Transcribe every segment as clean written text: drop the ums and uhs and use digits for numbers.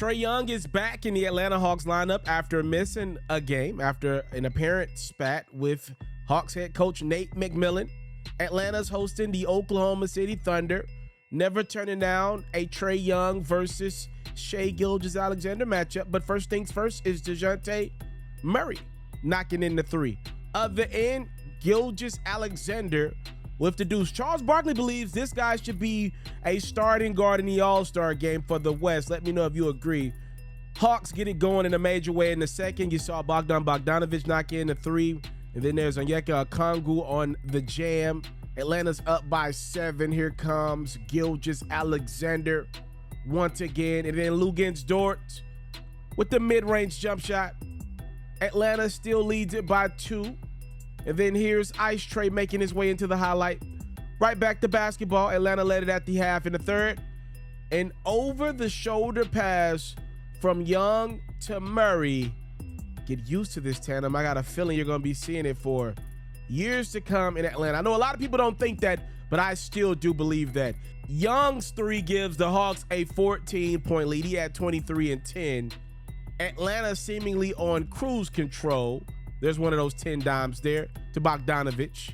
Trae Young is back in the Atlanta Hawks lineup after missing a game after an apparent spat with Hawks head coach Nate McMillan. Atlanta's hosting the Oklahoma City Thunder, never turning down a Trae Young versus Shai Gilgeous-Alexander matchup. But first things first is DeJounte Murray knocking in the three. Other end, Gilgeous-Alexander with the deuce. Charles Barkley believes this guy should be a starting guard in the All-Star game for the West. Let me know if you agree. Hawks get it going in a major way in the second. You saw Bogdan Bogdanovic knock in the three. And then there's Onyeka Okongwu on the jam. Atlanta's up by 7. Here comes Gilgeous-Alexander once again. And then Luguentz Dort with the mid-range jump shot. Atlanta still leads it by 2. And then here's Ice Trae making his way into the highlight. Right back to basketball. Atlanta led it at the half in the third. An over-the-shoulder pass from Young to Murray. Get used to this tandem. I got a feeling you're going to be seeing it for years to come in Atlanta. I know a lot of people don't think that, but I still do believe that. Young's three gives the Hawks a 14-point lead. He had 23 and 10. Atlanta seemingly on cruise control. There's one of those 10 dimes there to Bogdanovic.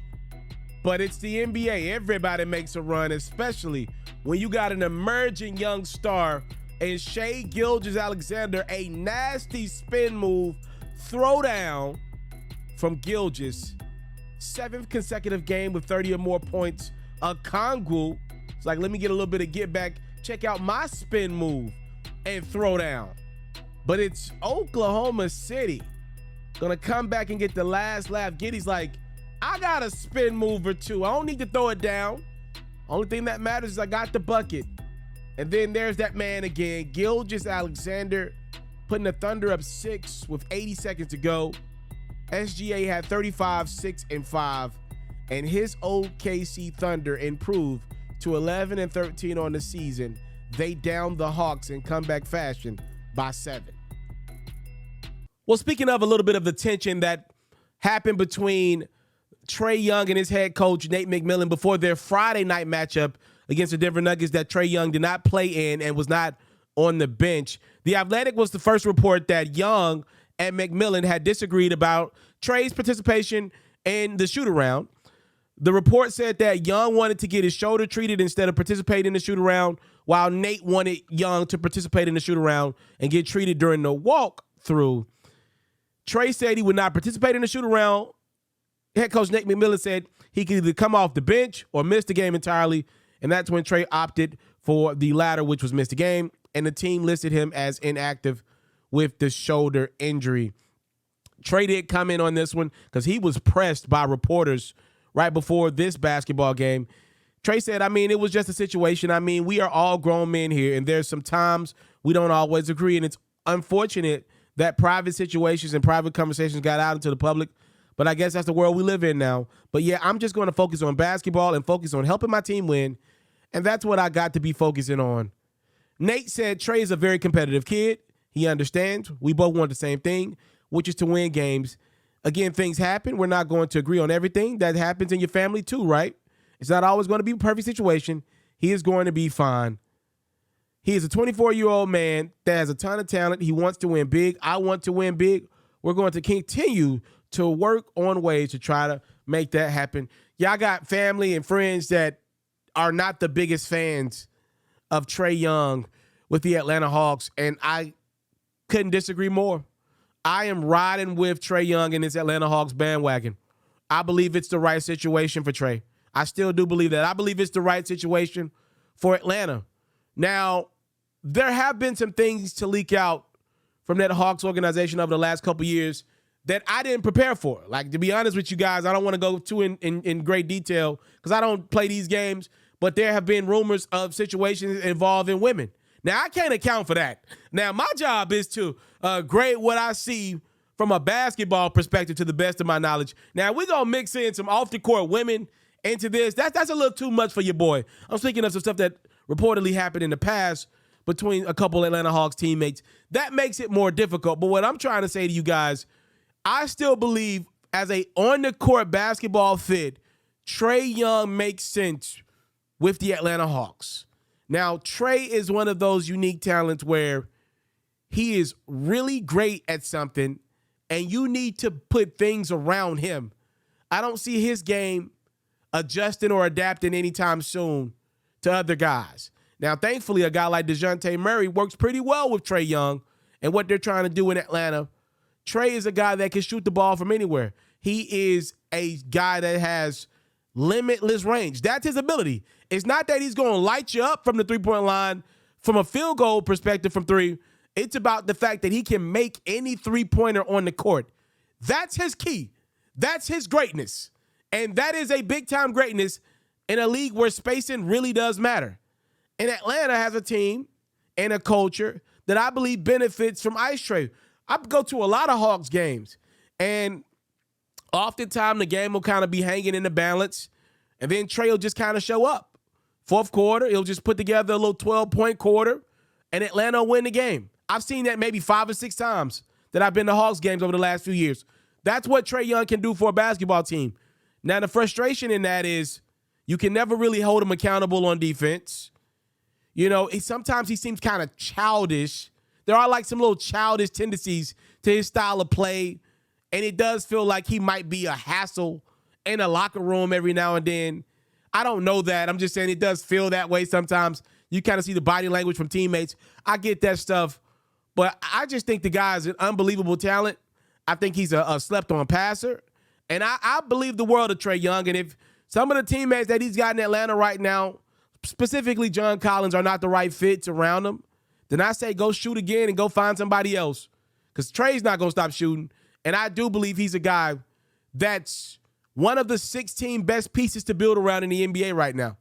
But it's the NBA. Everybody makes a run, especially when you got an emerging young star and Shai Gilgeous-Alexander, a nasty spin move, throw down from Gilgeous. 7th consecutive game with 30 or more points. Okongwu, it's like, let me get a little bit of get back. Check out my spin move and throw down. But it's Oklahoma City gonna come back and get the last laugh. Giddy's like, I got a spin move or two. I don't need to throw it down. Only thing that matters is I got the bucket. And then there's that man again, Gilgeous-Alexander, putting the Thunder up 6 with 80 seconds to go. SGA had 35, 6, and 5. And his OKC Thunder improved to 11 and 13 on the season. They downed the Hawks in comeback fashion by 7. Well, speaking of a little bit of the tension that happened between Trae Young and his head coach, Nate McMillan, before their Friday night matchup against the Denver Nuggets that Trae Young did not play in and was not on the bench. The Athletic was the first report that Young and McMillan had disagreed about Trae's participation in the shoot-around. The report said that Young wanted to get his shoulder treated instead of participating in the shoot-around, while Nate wanted Young to participate in the shoot-around and get treated during the walk-through. Trae said he would not participate in the shoot-around. Head coach Nate McMillan said he could either come off the bench or miss the game entirely, and that's when Trae opted for the latter, which was miss the game, and the team listed him as inactive with the shoulder injury. Trae did come in on this one because he was pressed by reporters right before this basketball game. Trae said, it was just a situation. We are all grown men here, and there's some times we don't always agree, and it's unfortunate that private situations and private conversations got out into the public, but I guess that's the world we live in now. But yeah, I'm just going to focus on basketball and focus on helping my team win, and that's what I got to be focusing on. Nate said Trae is a very competitive kid. He understands. We both want the same thing, which is to win games. Again, things happen. We're not going to agree on everything. That happens in your family too, right? It's not always going to be a perfect situation. He is going to be fine. He is a 24-year-old man that has a ton of talent. He wants to win big. I want to win big. We're going to continue to work on ways to try to make that happen. Yeah, I got family and friends that are not the biggest fans of Trae Young with the Atlanta Hawks, and I couldn't disagree more. I am riding with Trae Young in this Atlanta Hawks bandwagon. I believe it's the right situation for Trae. I still do believe that. I believe it's the right situation for Atlanta. Now, there have been some things to leak out from that Hawks organization over the last couple years that I didn't prepare for. Like, to be honest with you guys, I don't want to go too in great detail because I don't play these games, but there have been rumors of situations involving women. Now, I can't account for that. Now, my job is to grade what I see from a basketball perspective to the best of my knowledge. Now, we're going to mix in some off-the-court women into this. That's a little too much for your boy. I'm speaking of some stuff that reportedly happened in the past between a couple Atlanta Hawks teammates. That makes it more difficult. But what I'm trying to say to you guys, I still believe as a on-the-court basketball fit, Trae Young makes sense with the Atlanta Hawks. Now, Trae is one of those unique talents where he is really great at something, and you need to put things around him. I don't see his game adjusting or adapting anytime soon to other guys. Now, thankfully, a guy like DeJounte Murray works pretty well with Trae Young and what they're trying to do in Atlanta. Trae is a guy that can shoot the ball from anywhere. He is a guy that has limitless range. That's his ability. It's not that he's going to light you up from the three-point line from a field goal perspective from three. It's about the fact that he can make any three-pointer on the court. That's his key. That's his greatness. And that is a big-time greatness in a league where spacing really does matter. And Atlanta has a team and a culture that I believe benefits from Ice Trae. I go to a lot of Hawks games, and oftentimes the game will kind of be hanging in the balance, and then Trae will just kind of show up. Fourth quarter, he'll just put together a little 12-point quarter, and Atlanta will win the game. I've seen that maybe 5 or 6 times that I've been to Hawks games over the last few years. That's what Trae Young can do for a basketball team. Now, the frustration in that is you can never really hold him accountable on defense. You know, sometimes he seems kind of childish. There are like some little childish tendencies to his style of play, and it does feel like he might be a hassle in a locker room every now and then. I don't know that. I'm just saying it does feel that way sometimes. You kind of see the body language from teammates. I get that stuff, but I just think the guy is an unbelievable talent. I think he's a slept-on passer, and I believe the world of Trae Young, and if some of the teammates that he's got in Atlanta right now, specifically John Collins, are not the right fits around him, then I say go shoot again and go find somebody else, because Trae's not going to stop shooting, and I do believe he's a guy that's one of the 16 best pieces to build around in the NBA right now.